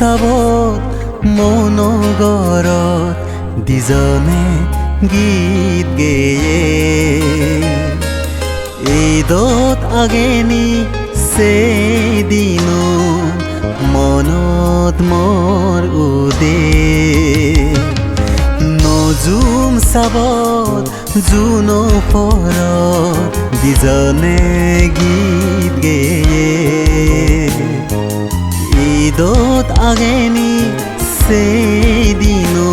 চাবত মনোগৰত দিজনে গীত গেয়ে ঈদত আগেনি সেইদিনো মনত মোৰ উদে নজুম চাবত জুনো পৰত দিজনে গীত গেয়ে ঈদত আগেনি সেইদিনো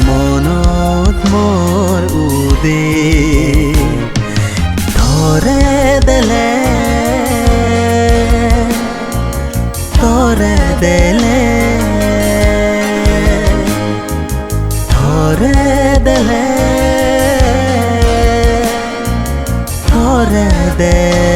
মনত মোৰ উদে ধৰে দেলে ধৰে দেলে ধৰে দেলে ধৰে দেলে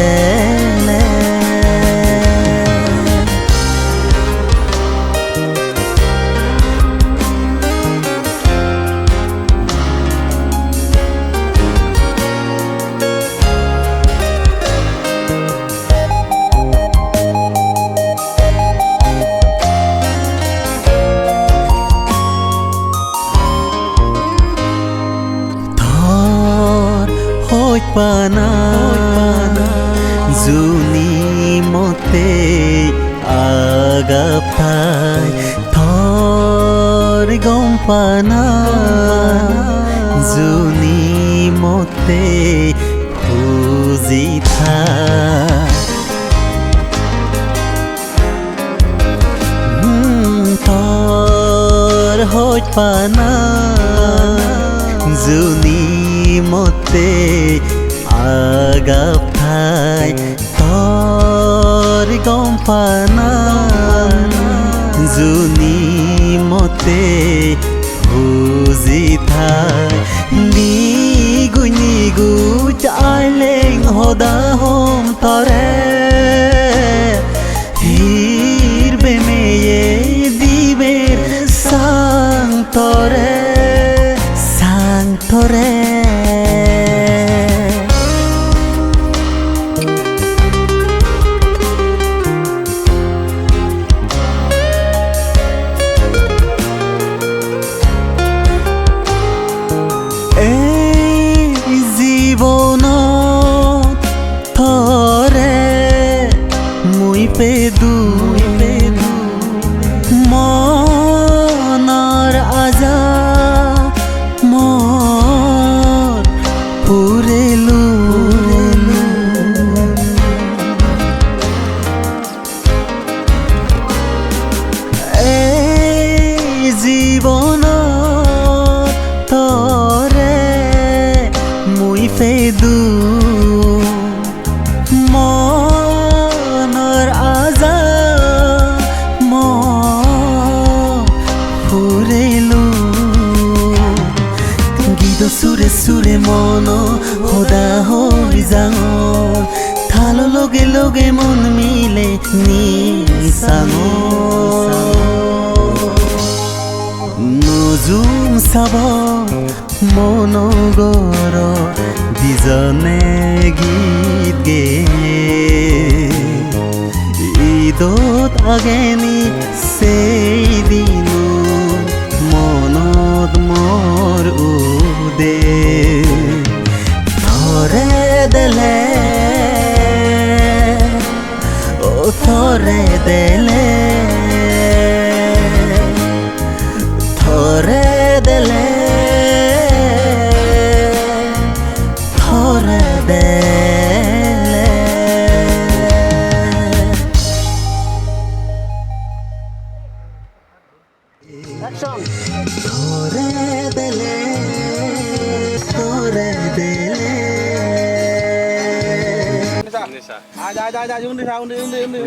পানা জুনি মতে আগাপাই থর গম পানা জুনি মতে খুজি থর হইত পানা জুনি মতে আগাপাই থর গম পানা জুনি মতে বুজি থাই নিগু নিগু চাইলেং হদা হোম তরে হিরবে মেয়ে দিবের সাং তরে সাং তরে পেদু মনৰ আজা মোৰ পুৰেলো এই জীৱনত তৰে মুই পেদু সুরে সুরে মন সদা হৈ যাওঁ থাল লগে লগে মন মিলে নিচাঙ নজুম চাব মনোগৰ দিজনে গীত গেয়ে ঈদত আগেনি সেইদিনো মনত মোৰ উদে ধৰে দেলে ও ধৰে দেলে ধৰে দেলে ধৰে দেলে ধৰে দেলে ধৰে দেলে আয় আয় আয় আয় উন্দি উন্দি উন্দি উন্দি